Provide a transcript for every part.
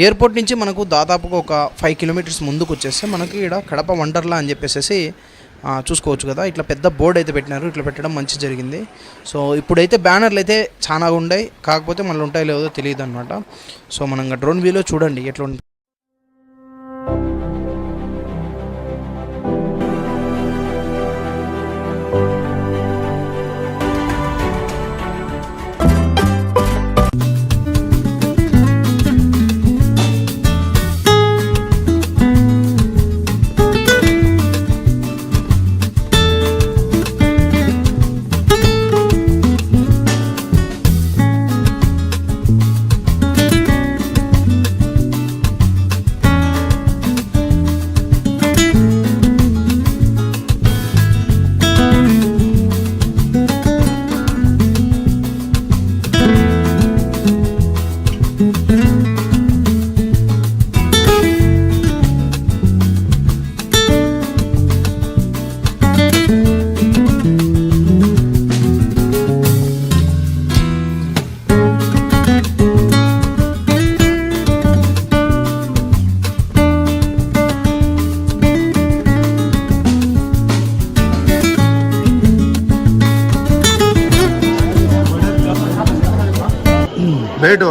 Airport నుంచి మనకు దాదాపుగా ఒక 5 కిలోమీటర్స్ ముందుకు వచ్చేస్తే మనకి ఇక్కడ కడప వండర్లా అని చెప్పేసి చూసుకోవచ్చు కదా. ఇట్లా పెద్ద బోర్డు అయితే పెట్టినారు. ఇట్లా పెట్టడం మంచి జరిగింది. సో ఇప్పుడైతే బ్యానర్లు అయితే చాలా ఉన్నాయి, కాకపోతే మళ్ళీ ఉంటాయో లేదో తెలియదు అనమాట. సో మనం డ్రోన్ వ్యూలో చూడండి ఎట్లా ఉంటుంది. बैठो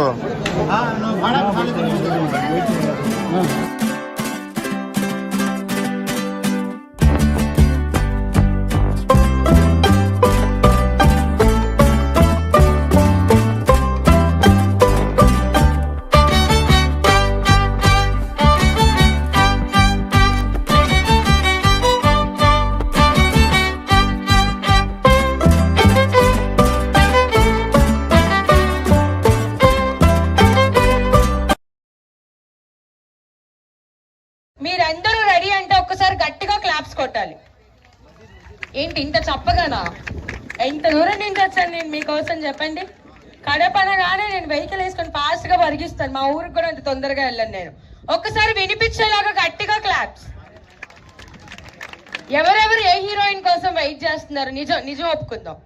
మీరందరూ రెడీ అంటే ఒక్కసారి గట్టిగా క్లాప్స్ కొట్టాలి. ఏంటి ఇంత చప్పగానా? ఇంత దూరం నుంచి వచ్చాను నేను మీకోసం, చెప్పండి. కడప అనగానే నేను వెహికల్ వేసుకొని ఫాస్ట్ గా పరిగిస్తాను. మా ఊరికి కూడా అంత తొందరగా వెళ్ళను నేను. ఒక్కసారి వినిపించేలాగా గట్టిగా క్లాప్స్. ఎవరెవరు ఏ హీరోయిన్ కోసం వెయిట్ చేస్తున్నారు? నిజం ఒప్పుకుందాం.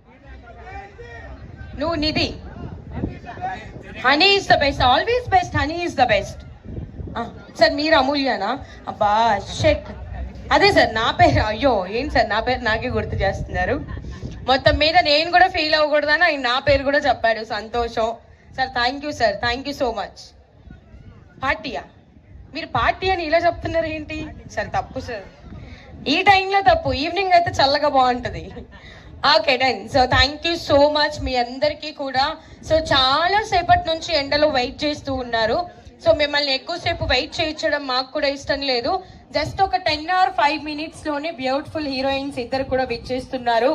నువ్వు నిధి. Honey is the best, always best. Honey is the best. Sir మీరు అమూల్యనా? అబ్బా షెట్, అదే సార్ నా పేరు. అయ్యో ఏంటి సార్ నా పేరు నాకే గుర్తు చేస్తున్నారు. మొత్తం మీద నేను కూడా ఫీల్ అవ్వకూడదని ఆయన నా పేరు కూడా చెప్పాడు. సంతోషం sir, thank you sir, thank you so much. పార్టీయా? మీరు పార్టీ అని ఇలా చెప్తున్నారు ఏంటి సార్? తప్పు సార్, ఈ టైంలో తప్పు. ఈవినింగ్ అయితే చల్లగా బాగుంటుంది. Okay done. So thank you so much మీ అందరికీ కూడా. సో చాలా సేపటి నుంచి ఎండలో వెయిట్ చేస్తూ ఉన్నారు. సో మిమ్మల్ని ఎక్కువసేపు వెయిట్ చేయించడం మాకు కూడా ఇష్టం లేదు. జస్ట్ ఒక 10 or 5 minutes లోనే బ్యూటిఫుల్ హీరోయిన్స్ ఇద్దరు కూడా విచ్చేస్తున్నారు.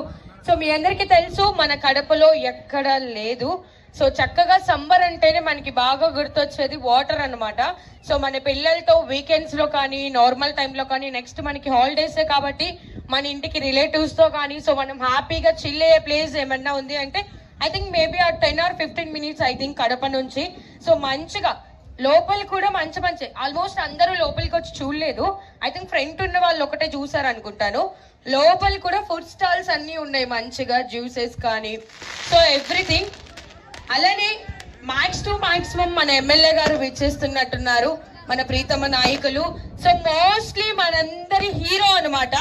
సో మీ అందరికీ తెలుసు మన కడపలో ఎక్కడ లేదు. సో చక్కగా సమ్మర్ అంటేనే మనకి బాగా గుర్తొచ్చేది వాటర్ అన్నమాట. సో మన పిల్లలతో వీకెండ్స్ లో కానీ నార్మల్ టైంలో కానీ, నెక్స్ట్ మనకి హాలిడేసే కాబట్టి మన ఇంటికి రిలేటివ్స్ తో కానీ, సో మనం హ్యాపీగా చిల్ అయ్యే ప్లేస్ ఏమన్నా ఉంది అంటే ఐ థింక్ మేబీ ఆ 10 or 15 minutes I think Kadapa నుంచి. సో మంచిగా లోపల కూడా మంచి ఆల్మోస్ట్ అందరూ లోపలికి వచ్చి చూడలేదు. ఐ థింక్ ఫ్రంట్ ఉన్న వాళ్ళు ఒకటే చూసారు అనుకుంటాను. లోపల కూడా ఫుడ్ స్టాల్స్ అన్ని ఉన్నాయి మంచిగా, జ్యూసెస్ కానీ, సో ఎవ్రీథింగ్. అలానే మ్యాక్స్ టు మాక్సిమం మన ఎమ్మెల్యే గారు విచ్చేస్తున్నట్టున్నారు, మన ప్రీతమ నాయకులు. సో మోస్ట్లీ మనందరి హీరో అనమాట.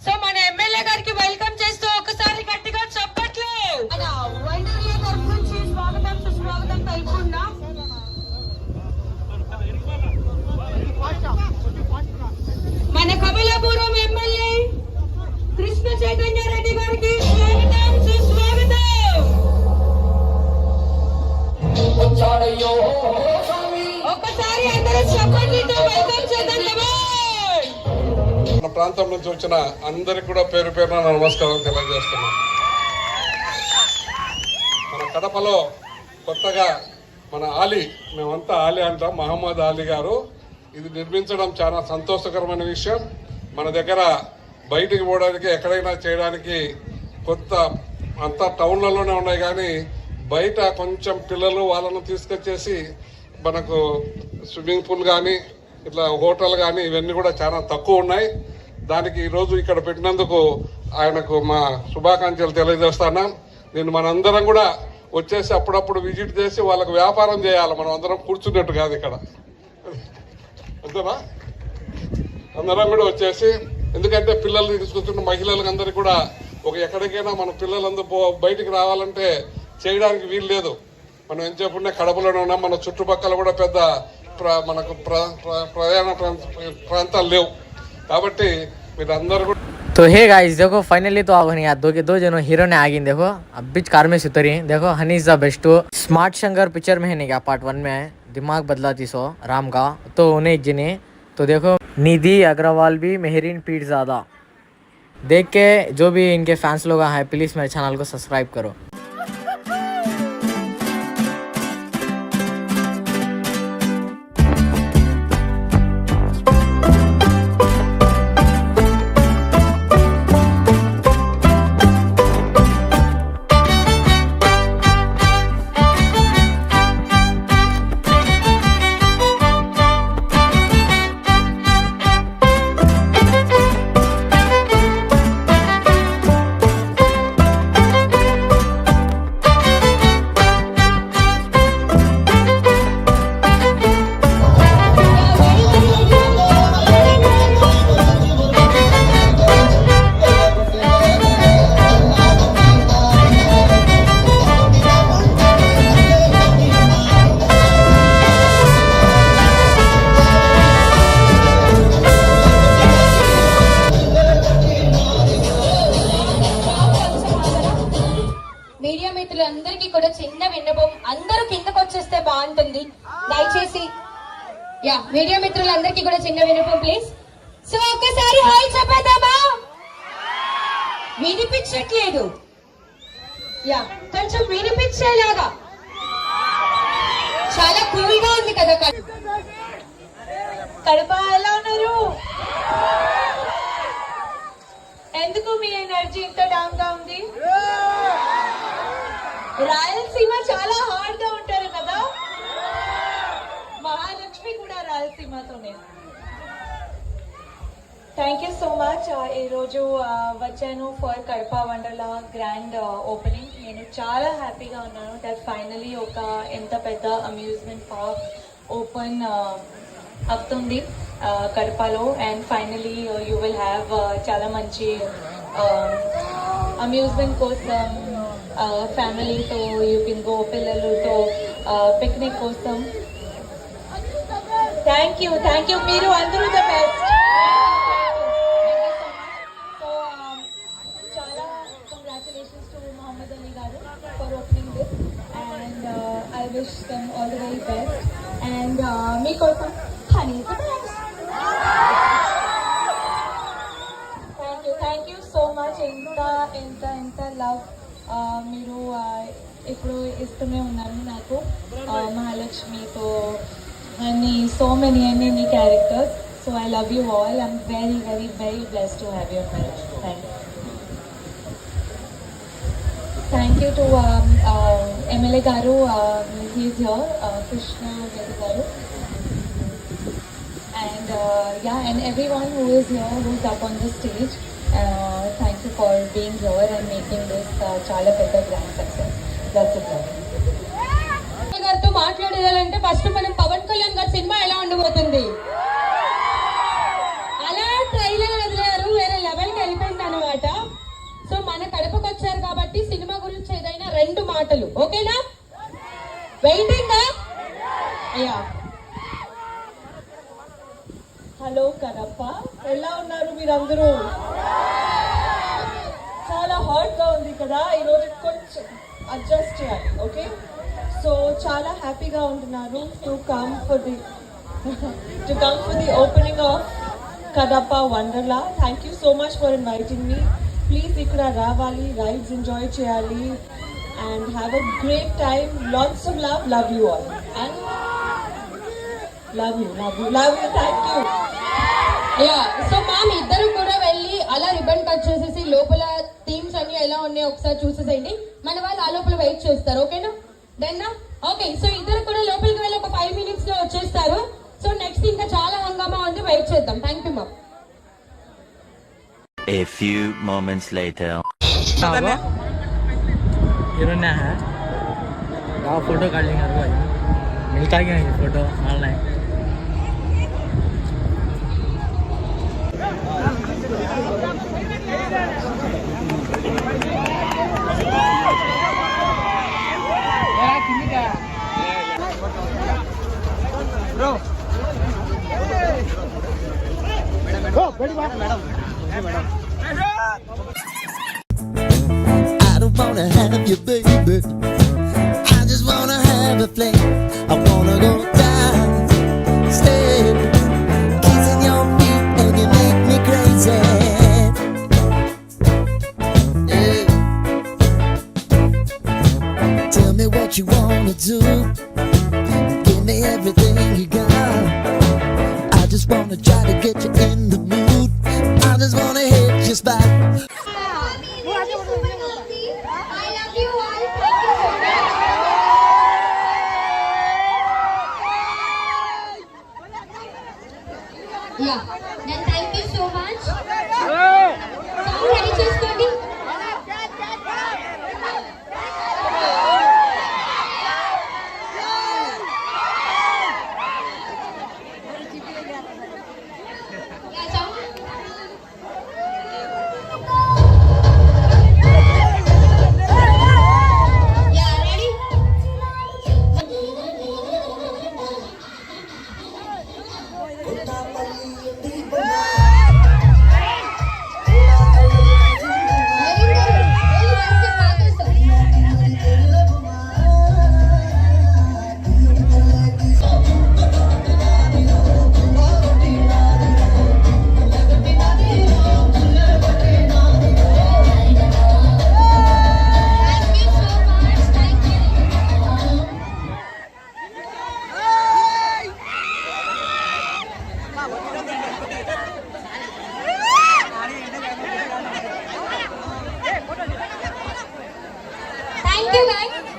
సో మన ఎమ్మెల్యే గారికి వెల్కమ్ చేస్తూ ఒకసారి గట్టిగా చెప్పట్లు స్వాగతం సుస్వాగతం తెలుపుకున్నాం. మన కమలాపురం ఎమ్మెల్యే కృష్ణ చైతన్య రెడ్డి గారికి స్వాగతం సుస్వాగతం. ఒక్కసారి అందరూ చెప్పండితో వెల్కమ్ చేద్దాం. మన ప్రాంతం నుంచి వచ్చిన అందరికి కూడా పేరు పేరున నమస్కారం తెలియజేస్తున్నాం. మన కడపలో కొత్తగా మన ఆలీ, మేమంతా ఆలీ అంటాం, మహమ్మద్ ఆలీ గారు ఇది నిర్మించడం చాలా సంతోషకరమైన విషయం. మన దగ్గర బయటికి పోవడానికి ఎక్కడైనా చేయడానికి కొత్త అంతా టౌన్లలోనే ఉన్నాయి, కానీ బయట కొంచెం పిల్లలు వాళ్ళను తీసుకొచ్చేసి మనకు స్విమ్మింగ్ పూల్ కానీ ఇట్లా హోటల్ కానీ ఇవన్నీ కూడా చాలా తక్కువ ఉన్నాయి. దానికి ఈరోజు ఇక్కడ పెట్టినందుకు ఆయనకు మా శుభాకాంక్షలు తెలియజేస్తున్నాం. నేను మనందరం కూడా వచ్చేసి అప్పుడప్పుడు విజిట్ చేసి వాళ్ళకు వ్యాపారం చేయాలి, మనం అందరం కూర్చున్నట్టు కాదు. ఇక్కడ అంతేనా? అందరం కూడా వచ్చేసి, ఎందుకంటే పిల్లల్ని తీసుకొచ్చిన మహిళలకు అందరికీ కూడా ఎక్కడికైనా మన పిల్లలందరూ బయటికి రావాలంటే చేయడానికి వీలు లేదు. మనం ఏం చెప్పుకున్నా కడపలోనే ఉన్నాం, మన చుట్టుపక్కల కూడా పెద్ద మనకు ప్రయాణ ప్రాంతాలు లేవు కాబట్టి మీరందరూ కూడా. तो हे गाइस देखो फाइनली तो अब यहाँ दो जनो हीरो ने आ गई. देखो अब बीच कार में सुतरी. देखो honey is the best. Smart Shankar picture में है नहीं क्या पार्ट 1 में है दिमाग बदला 300 राम का तो उन्हें एक जने. तो देखो निधि अग्रवाल भी मेहरीन पीठ ज़्यादा देख के जो भी इनके फैंस लोग हैं प्लीज़ मेरे चैनल को सब्सक्राइब करो. మీడియా మిత్రులందరికీ కూడా చిన్న విన్నపం, అందరూ కిందకు వచ్చేస్తే బాగుంటుంది దయచేసి. యా మీడియా మిత్రులందరికీ కూడా చిన్న విన్నపం ప్లీజ్. సో ఒక్కసారి హాయ్ చెప్పేద్దామా? వినిపించట్లేదు. యా కొంచెం వినిపించేలాగా. చాలా కూల్ గా ఉంది కదా కడప. ఎలా ఉన్నారు? ఎందుకు మీ ఎనర్జీ ఇంత డౌన్ గా ఉంది? రాయలసీమ చాలా హార్డ్ గా ఉంటారు కదా. మహాలక్ష్మి కూడా రాయలసీమతోనే. Thank you so much. ఈరోజు వచ్చాను for Kadapa Wonderla grand opening. నేను చాలా హ్యాపీగా ఉన్నాను దట్ ఫైనలీ ఒక ఎంత పెద్ద అమ్యూజ్మెంట్ పార్క్ ఓపెన్ అవుతుంది కడపలో. And finally you will have చాలా మంచి అమ్యూజ్మెంట్ కోసం ఫ్యామిలీతో యూ కెన్ గో, పిల్లలతో పిక్నిక్ కోసం. థ్యాంక్ యూ మీరు అందరూ ద బెస్ట్. సో చాలా congratulations to Mohammed Ali garu for opening this and I wish them all the very best. And మీకోసం honey the best. Thank you so much. ఎంత love మీరు ఇప్పుడు ఇస్తూనే ఉన్నారు నాకు. మహాలక్ష్మితో అన్ని సో మెనీ అన్ని characters. So I love you all. I'm very very very blessed to have your marriage. Thank you to MLA గారు, హీఈస్ హియర్, కృష్ణ రెడ్డి గారు. And and everyone who is here, who's up on the stage, thank you for being here and making this chala pedda grand success. That's it. గారితో మాట్లాడాలంటే first మనం పవన్ కళ్యాణ్ గారి cinema ఎలా ఉండబోతుంది అలా trailer వదిలేరు, వేరే లెవెల్కి వెళ్ళిపోయింది అనమాట. సో మన కడపకు వచ్చారు కాబట్టి సినిమా గురించి ఏదైనా 2 మాటలు, ఓకేనా? వెయిటింగ్. అయ్యా హలో కడప, ఎలా ఉన్నారు మీరందరూ? చాలా హాట్ గా ఉంది కదా ఈరోజు, కొంచెం అడ్జస్ట్ చేయాలి. ఓకే, సో చాలా హ్యాపీగా ఉంటున్నారు to come for the opening of Kadapa Wonderla. Thank you so much for inviting me. Please ఇక్కడ రావాలి, రైడ్స్ ఎంజాయ్ చేయాలి and have a great time. Lots of love. Love you all and love you. Thank you. Yeah so ma'am ఇద్దరు కూడా వెళ్ళి అలా ribbon cut చేసేసి లోపల themes అన్ని ఎలా ఉన్నాయో ఒకసారి చూసేసేయండి. మన వాళ్ళు ఆ లోపల వెయిట్ చేస్తారు, ఓకేనా? డన్నా? ఓకే, సో ఇద్దరు కూడా లోపలికి వెళ్ళి ఒక 5 minutes లో వచ్చేస్తారు. సో నెక్స్ట్ ఇంకా చాలా హంగామా ఉంది, వెయిట్ చేద్దాం. Thank you ma'am. A few moments later. Heroine है फोटो काट लेंगे, मिलता है कि नहीं photo online? I don't wanna have you, baby. I just wanna have a play. I wanna go down, stay, kissing your feet, and you make me crazy. Yeah. Tell me what you wanna do. Give me everything you got. I just wanna try to get you in the mood. I just wanna hit your spot. Yeah, then thank you so much. Sound ready చేసుకోండి. Yeah, sound. Yeah, ready? Thank you guys.